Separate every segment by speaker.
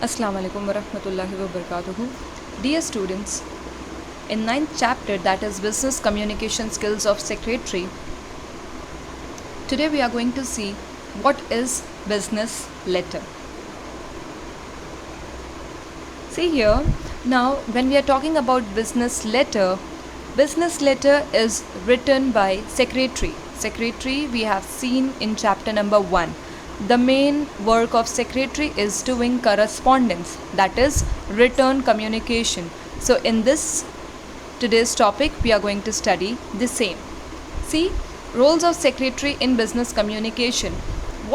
Speaker 1: Assalamu alaikum warahmatullahi wabarakatuh. Dear students, in ninth chapter, that is Business Communication Skills of Secretary, today we are going to see what is business letter. See here, now when we are talking about business letter is written by secretary. Secretary we have seen in chapter number 1. The main work of secretary is doing correspondence, that is written communication. So in this today's topic we are going to study the same. See, roles of secretary in business communication.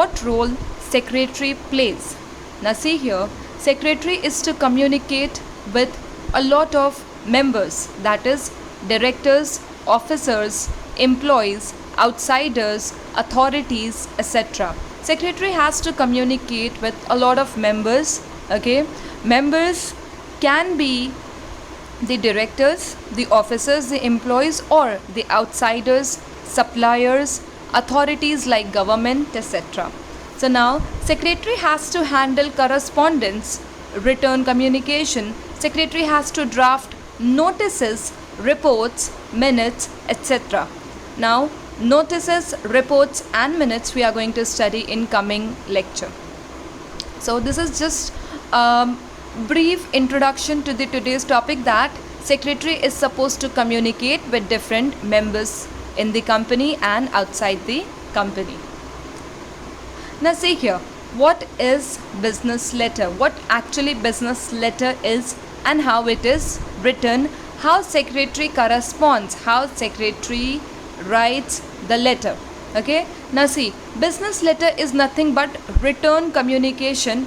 Speaker 1: What role secretary plays? Now see here, secretary is to communicate with a lot of members, that is directors, officers, employees, outsiders, authorities, etc. Secretary has to communicate with a lot of members. Okay, members can be the directors, the officers, the employees, or the outsiders, suppliers, authorities like government, etc. So now secretary has to handle correspondence, written communication. Secretary has to draft notices, reports, minutes, etc. Now notices, reports and minutes we are going to study in coming lecture. So this is just a brief introduction to the today's topic, that secretary is supposed to communicate with different members in the company and outside the company. Now see here, what is business letter? What actually business letter is and how it is written, how secretary corresponds, how secretary writes the letter. Okay, now see, business letter is nothing but written communication,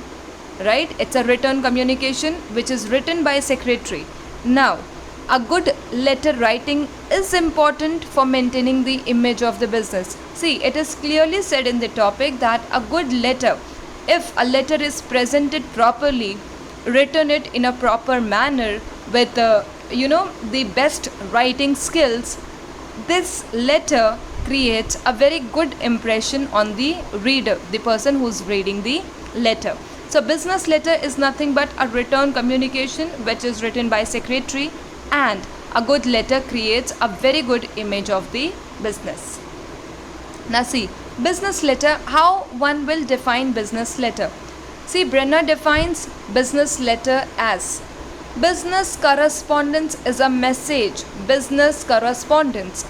Speaker 1: right? It's a written communication which is written by secretary. Now a good letter writing is important for maintaining the image of the business. See, it is clearly said in the topic that a good letter, if a letter is presented properly, written it in a proper manner with the best writing skills, this letter creates a very good impression on the reader, the person who's reading the letter. So business letter is nothing but a written communication which is written by secretary, and a good letter creates a very good image of the business. Now see, business letter, how one will define business letter. See, Brenner defines business letter as business correspondence is a message. Business correspondence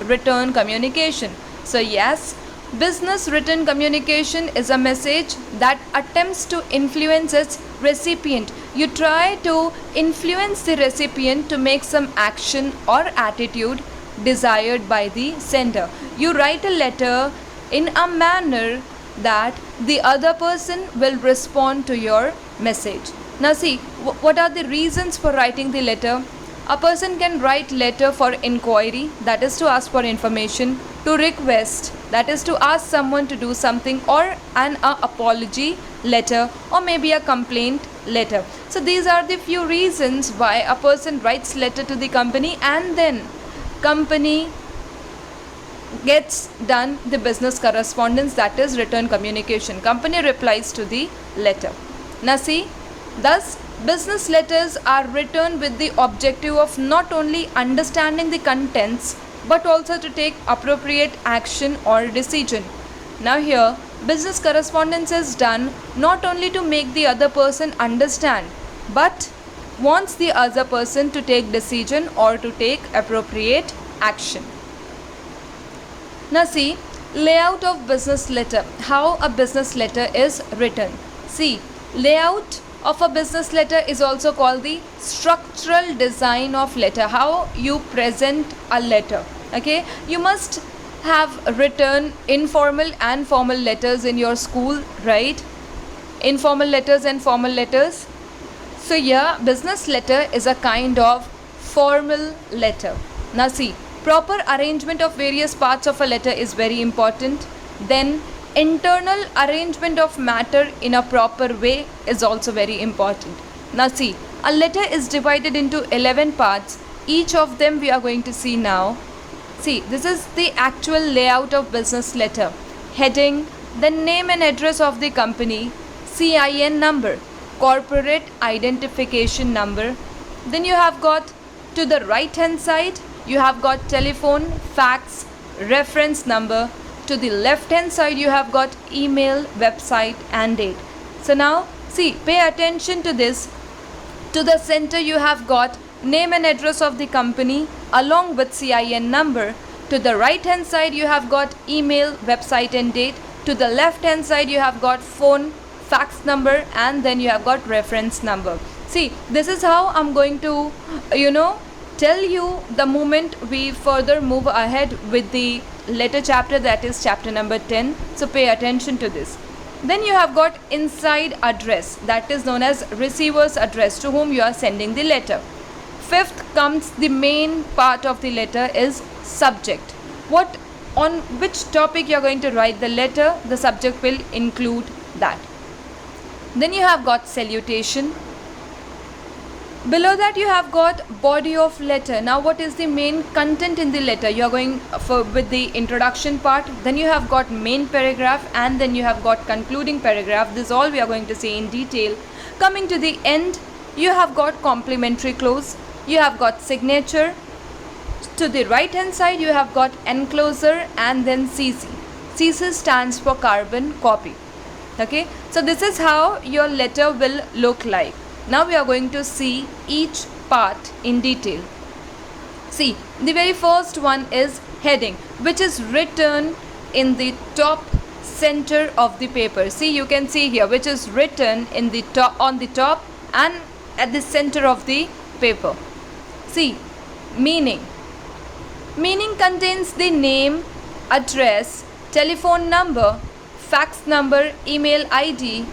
Speaker 1: written communication. So yes, business written communication is a message that attempts to influence its recipient. You try to influence the recipient to make some action or attitude desired by the sender. You write a letter in a manner that the other person will respond to your message. Now see, what are the reasons for writing the letter? A person can write letter for inquiry, that is to ask for information, to request, that is to ask someone to do something, or an apology letter, or maybe a complaint letter. So these are the few reasons why a person writes letter to the company, and then company gets done the business correspondence, that is written communication. Company replies to the letter. Now see, thus business letters are written with the objective of not only understanding the contents but also to take appropriate action or decision. Now here, business correspondence is done not only to make the other person understand but wants the other person to take decision or to take appropriate action. Now see, layout of business letter, how a business letter is written. See, layout of a business letter is also called the structural design of letter, how you present a letter. Okay, you must have written informal and formal letters in your school, right? Informal letters and formal letters. So yeah, business letter is a kind of formal letter. Now see, proper arrangement of various parts of a letter is very important. Then internal arrangement of matter in a proper way is also very important. Now see, a letter is divided into 11 parts. Each of them we are going to see now. See, this is the actual layout of business letter. Heading, then name and address of the company, CIN number. corporate identification number. Then you have got to the right hand side, you have got telephone, fax, reference number. To the left hand side, you have got email, website and date. So now see, pay attention to this. To the center, you have got name and address of the company along with CIN number. To the right hand side, you have got email, website and date. To the left hand side, you have got phone, fax number and then you have got reference number. See, this is how I'm going to tell you the moment we further move ahead with the letter chapter, that is chapter number 10. So pay attention to this. Then you have got inside address, that is known as receiver's address, to whom you are sending the letter. Fifth comes the main part of the letter is subject. On which topic you are going to write the letter, the subject will include that. Then you have got salutation. Below that you have got body of letter. Now what is the main content in the letter? You are going with the introduction part. Then you have got main paragraph and then you have got concluding paragraph. This all we are going to see in detail. Coming to the end, you have got complimentary clause. You have got signature. To the right hand side, you have got enclosure and then CC. CC stands for carbon copy. Okay, so this is how your letter will look like. Now we are going to see each part in detail. See, the very first one is heading, which is written in the top center of the paper. See, you can see here, which is written in the top, on the top and at the center of the paper. See, meaning. Meaning contains the name, address, telephone number, fax number, email ID,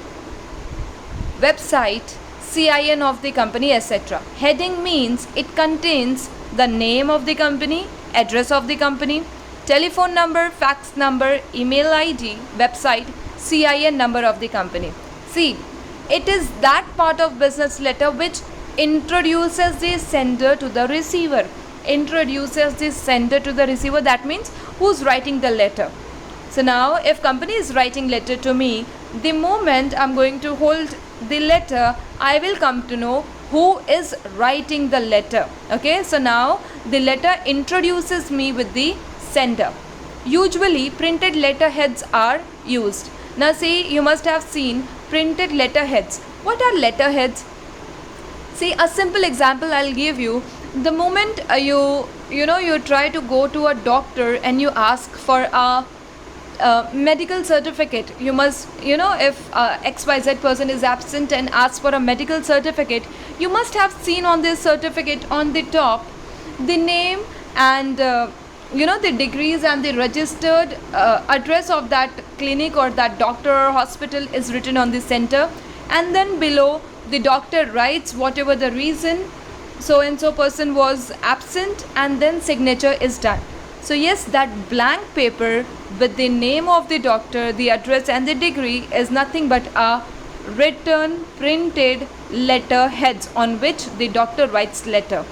Speaker 1: website, CIN of the company, etc. Heading means it contains the name of the company, address of the company, telephone number, fax number, email ID, website, CIN number of the company. See, it is that part of business letter which introduces the sender to the receiver. Introduces the sender to the receiver, that means who's writing the letter. So now if company is writing letter to me, the moment I'm going to hold the letter, I will come to know who is writing the letter. Okay, so now the letter introduces me with the sender. Usually printed letterheads are used. Now see, you must have seen printed letterheads. What are letterheads? See, a simple example I'll give you. The moment you try to go to a doctor and you ask for a medical certificate, you must, if XYZ person is absent and asks for a medical certificate, you must have seen on this certificate on the top the name and the degrees and the registered address of that clinic or that doctor or hospital is written on the center, and then below the doctor writes whatever the reason, so and so person was absent, and then signature is done. So yes, that blank paper with the name of the doctor, the address and the degree is nothing but a written printed letterheads on which the doctor writes letter.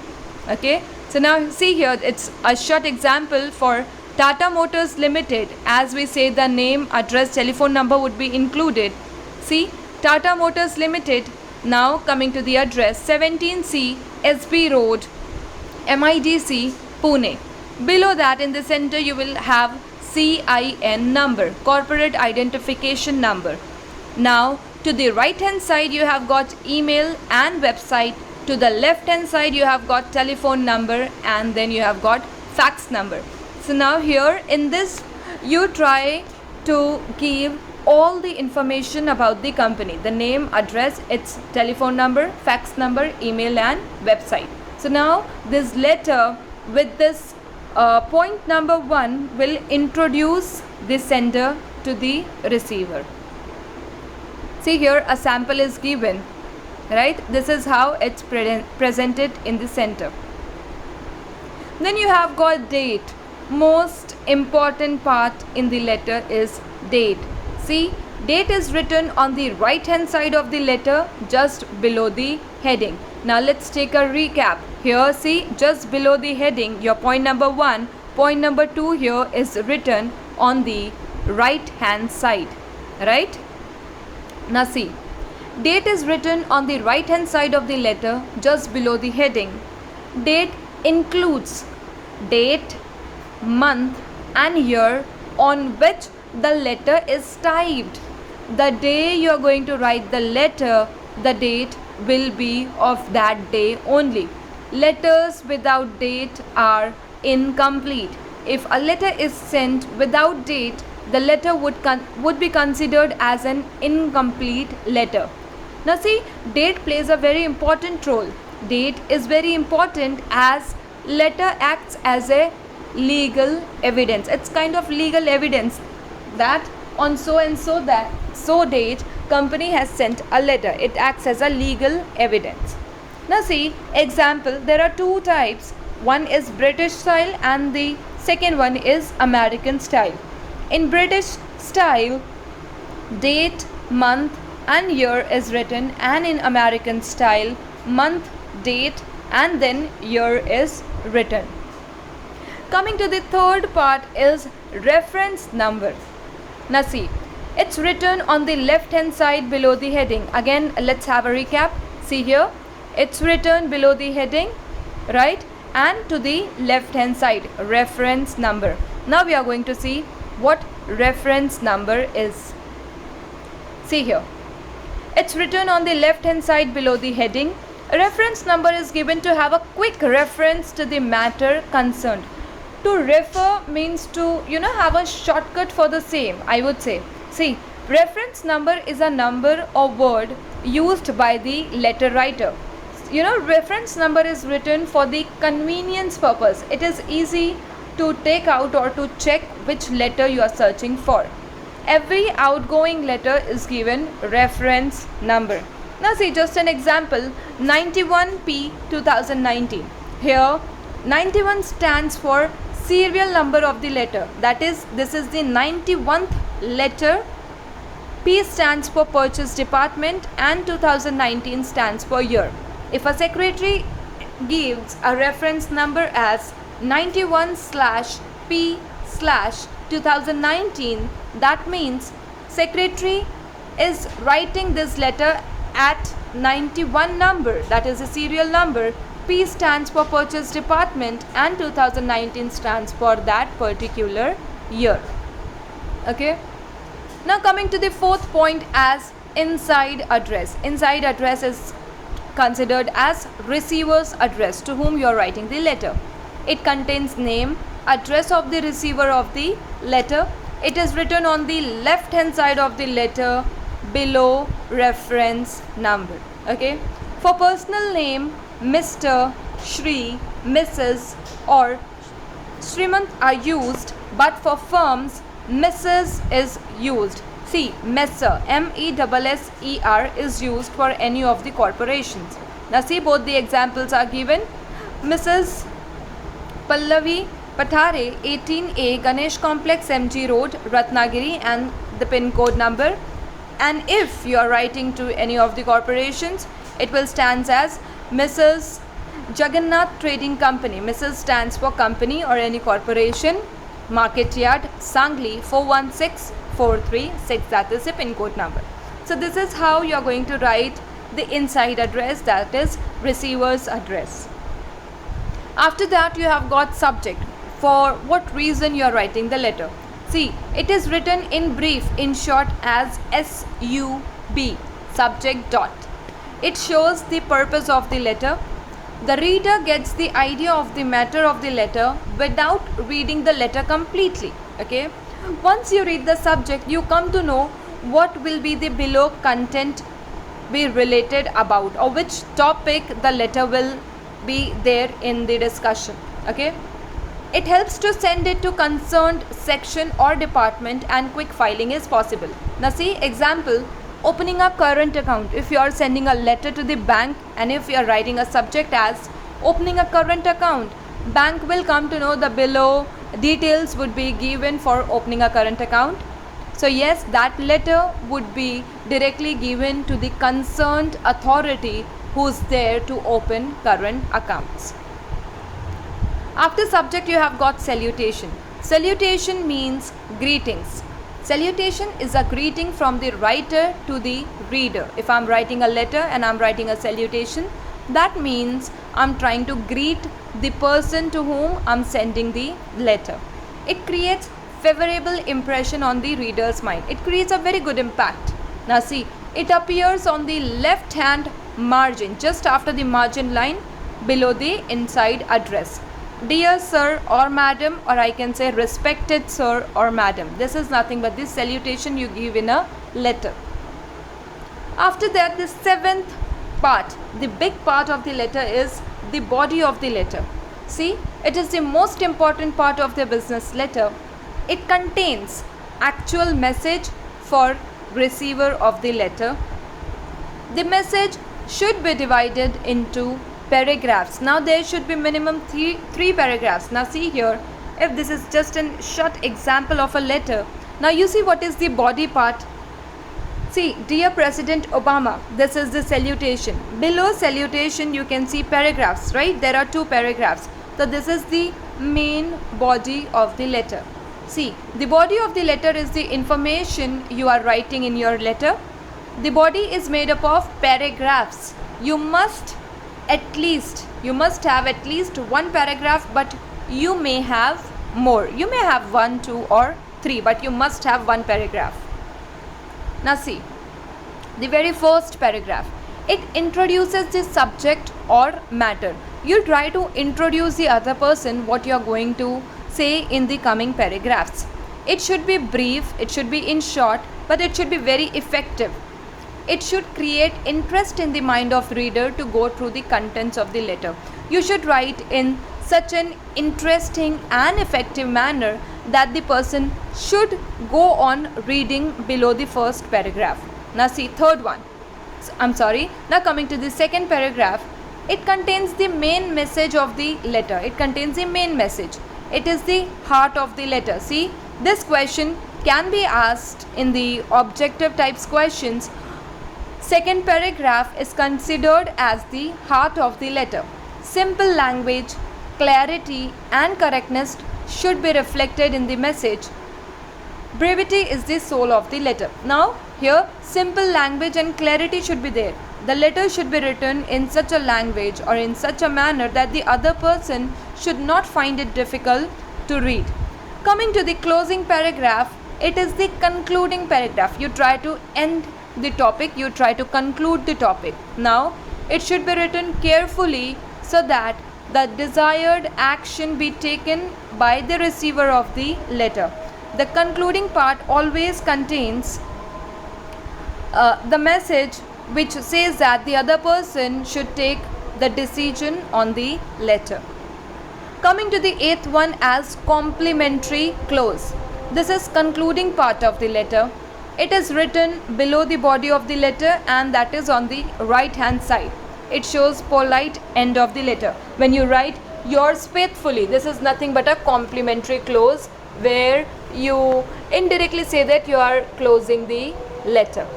Speaker 1: Okay, so now see here, it's a short example for Tata Motors Limited. As we say, the name, address, telephone number would be included. See, Tata Motors Limited. Now coming to the address, 17C SB Road, MIDC, Pune. Below that in the center you will have CIN number, corporate identification number. Now to the right hand side you have got email and website. To the left hand side you have got telephone number and then you have got fax number. So now here in this you try to give all the information about the company, the name, address, its telephone number, fax number, email and website. So now this letter with this point number 1 will introduce the sender to the receiver. See here, a sample is given, right? This is how it's presented in the center. Then you have got date. Most important part in the letter is date. See, date is written on the right hand side of the letter just below the heading. Now let's take a recap. Here see, just below the heading, your point number 1, point number 2 here is written on the right hand side, right? Now see, Date is written on the right hand side of the letter just below the heading. Date includes date, month and year on which the letter is typed. The day you are going to write the letter, the date will be of that day only. Letters without date are incomplete. If a letter is sent without date, the letter would be considered as an incomplete letter. Now see, date plays a very important role. Date is very important as letter acts as a legal evidence. It's kind of legal evidence that on so and so date company has sent a letter. It acts as a legal evidence. Now see, example, there are two types. One is British style and the second one is American style. In British style, date, month and year is written, and in American style, month, date and then year is written. Coming to the third part is reference number. Now see, it's written on the left hand side below the heading. Again, let's have a recap. See here, it's written below the heading, right, and to the left hand side, reference number. Now we are going to see what reference number is. See here, it's written on the left hand side below the heading. A reference number is given to have a quick reference to the matter concerned. To refer means to have a shortcut for the same, I would say. See, reference number is a number or word used by the letter writer. Reference number is written for the convenience purpose. It is easy to take out or to check which letter you are searching for. Every outgoing letter is given reference number. Now see, just an example, 91P 2019. Here 91 stands for serial number of the letter. That is, this is the 91th letter. P stands for purchase department and 2019 stands for year. If a secretary gives a reference number as 91/P/2019, that means secretary is writing this letter at 91 number, that is a serial number. P stands for purchase department and 2019 stands for that particular year. Okay. Now coming to the fourth point as inside address. Inside address is considered as receiver's address to whom you are writing the letter. It contains name, address of the receiver of the letter. It is written on the left hand side of the letter below reference number. Okay. For personal name, Mr., Shri, Mrs. or Shrimant are used, but for firms, Mrs. is used. See, Messer, MESSER is used for any of the corporations. Now see, both the examples are given. Mrs. Pallavi Pathare, 18A, Ganesh Complex, MG Road, Ratnagiri, and the pin code number. And if you are writing to any of the corporations, it will stand as Mrs. Jagannath Trading Company. Mrs. stands for company or any corporation. Market Yard, Sangli, 416436, that is the pin code number. So this is how you are going to write the inside address, that is receiver's address. After that, you have got subject. For what reason you are writing the letter? See, it is written in brief, in short, as SUB, subject dot. It shows the purpose of the letter. The reader gets the idea of the matter of the letter without reading the letter completely. Okay. Once you read the subject, you come to know what will be the below content be related about, or which topic the letter will be there in the discussion. Okay. It helps to send it to concerned section or department, and quick filing is possible. Now see, example, opening a current account. If you are sending a letter to the bank and if you are writing a subject as opening a current account, bank will come to know the below details would be given for opening a current account. So yes, that letter would be directly given to the concerned authority who's there to open current accounts. After subject, you have got salutation. Salutation means greetings. Salutation is a greeting from the writer to the reader. If I'm writing a letter and I'm writing a salutation, that means I'm trying to greet the person to whom I'm sending the letter. It creates favorable impression on the reader's mind. It creates a very good impact. Now see, it appears on the left hand margin, just after the margin line below the inside address. Dear sir or madam, or I can say respected sir or madam. This is nothing but the salutation you give in a letter. After that, the seventh part, the big part of the letter, is the body of the letter. See, it is the most important part of the business letter. It contains actual message for receiver of the letter. The message should be divided into paragraphs. Now there should be minimum three paragraphs. Now see here, if this is just a short example of a letter. Now you see what is the body part. See, dear President Obama, this is the salutation. Below salutation you can see paragraphs, right? There are 2 paragraphs. So this is the main body of the letter. See, the body of the letter is the information you are writing in your letter. The body is made up of paragraphs. You must have at least 1 paragraph, but you may have more. You may have 1, 2 or 3, but you must have 1 paragraph. Now see, the very first paragraph, it introduces the subject or matter. You try to introduce the other person, what you are going to say in the coming paragraphs. It should be brief, it should be in short, but it should be very effective. It should create interest in the mind of reader to go through the contents of the letter. You should write in such an interesting and effective manner that the person should go on reading below the first paragraph. Now see, now coming to the second paragraph, it contains the main message of the letter. It contains the main message. It is the heart of the letter. See, this question can be asked in the objective types questions. Second paragraph is considered as the heart of the letter. Simple language, clarity and correctness should be reflected in the message. Brevity is the soul of the letter. Now here, simple language and clarity should be there. The letter should be written in such a language or in such a manner that the other person should not find it difficult to read. Coming to the closing paragraph, it is the concluding paragraph. You try to end the topic, you try to conclude the topic. Now it should be written carefully so that the desired action be taken by the receiver of the letter. The concluding part always contains the message which says that the other person should take the decision on the letter. Coming to the 8th one as complimentary clause. This is concluding part of the letter. It is written below the body of the letter and that is on the right hand side. It shows polite end of the letter. When you write yours faithfully, this is nothing but a complimentary clause where you indirectly say that you are closing the letter.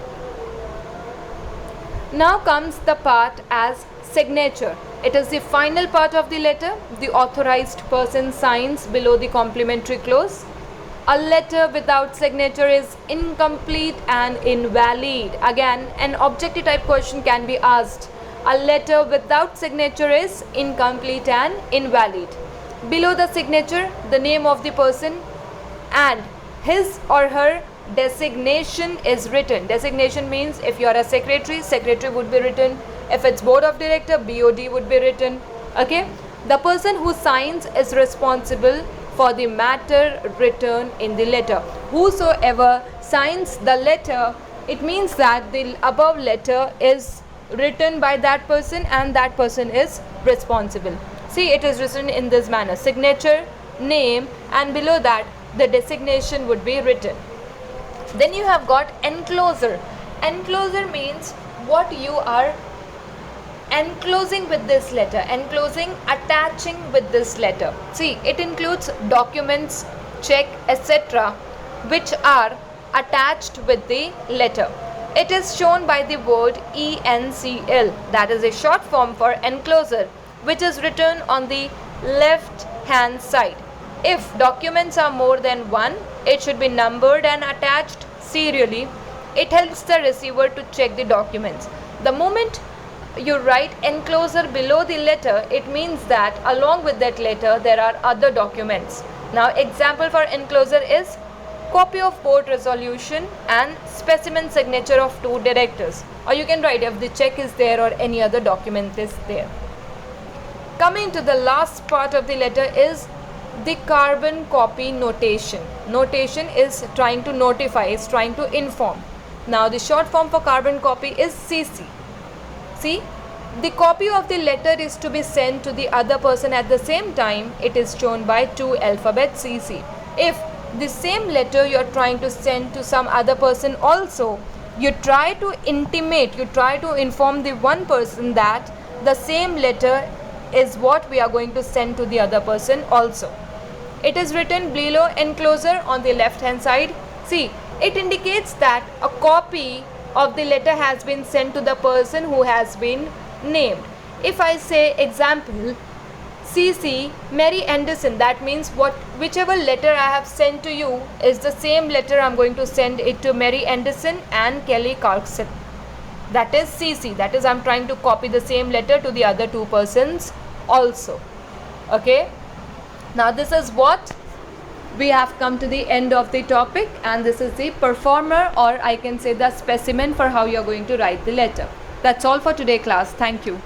Speaker 1: Now comes the part as signature. It is the final part of the letter. The authorized person signs below the complimentary clause. A letter without signature is incomplete and invalid. Again, an objective type question can be asked. A letter without signature is incomplete and invalid. Below the signature, the name of the person and his or her designation is written. Designation means if you are a secretary, secretary would be written. If it's board of director, BOD would be written. Okay. The person who signs is responsible for the matter written in the letter. Whosoever signs the letter, it means that the above letter is written by that person and that person is responsible. See, it is written in this manner: signature, name, and below that the designation would be written. Then you have got enclosure. Enclosure means what you are enclosing with this letter, enclosing, attaching with this letter. See, it includes documents, check, etc., which are attached with the letter. It is shown by the word ENCL, that is a short form for enclosure, which is written on the left hand side. If documents are more than one, It should be numbered and attached serially. It helps the receiver to check the documents. The moment you write enclosure below the letter, it means that along with that letter there are other documents. Now example for enclosure is copy of board resolution and specimen signature of 2 directors, or you can write if the check is there or any other document is there. Coming to the last part of the letter is the carbon copy notation. Notation is trying to notify, is trying to inform. Now the short form for carbon copy is CC. See, the copy of the letter is to be sent to the other person at the same time. It is shown by 2 alphabets CC. If the same letter you are trying to send to some other person also, you try to intimate, you try to inform the one person that the same letter is what we are going to send to the other person also. It is written below enclosure on the left hand side. See, it indicates that a copy of the letter has been sent to the person who has been named. If I say example CC Mary Anderson, that means whichever letter I have sent to you is the same letter I'm going to send it to Mary Anderson and Kelly Clarkson. That is CC, that is I'm trying to copy the same letter to the other 2 persons also. Okay, now this is what we have come to the end of the topic, and this is the performer, or I can say the specimen for how you are going to write the letter. That's all for today class. Thank you.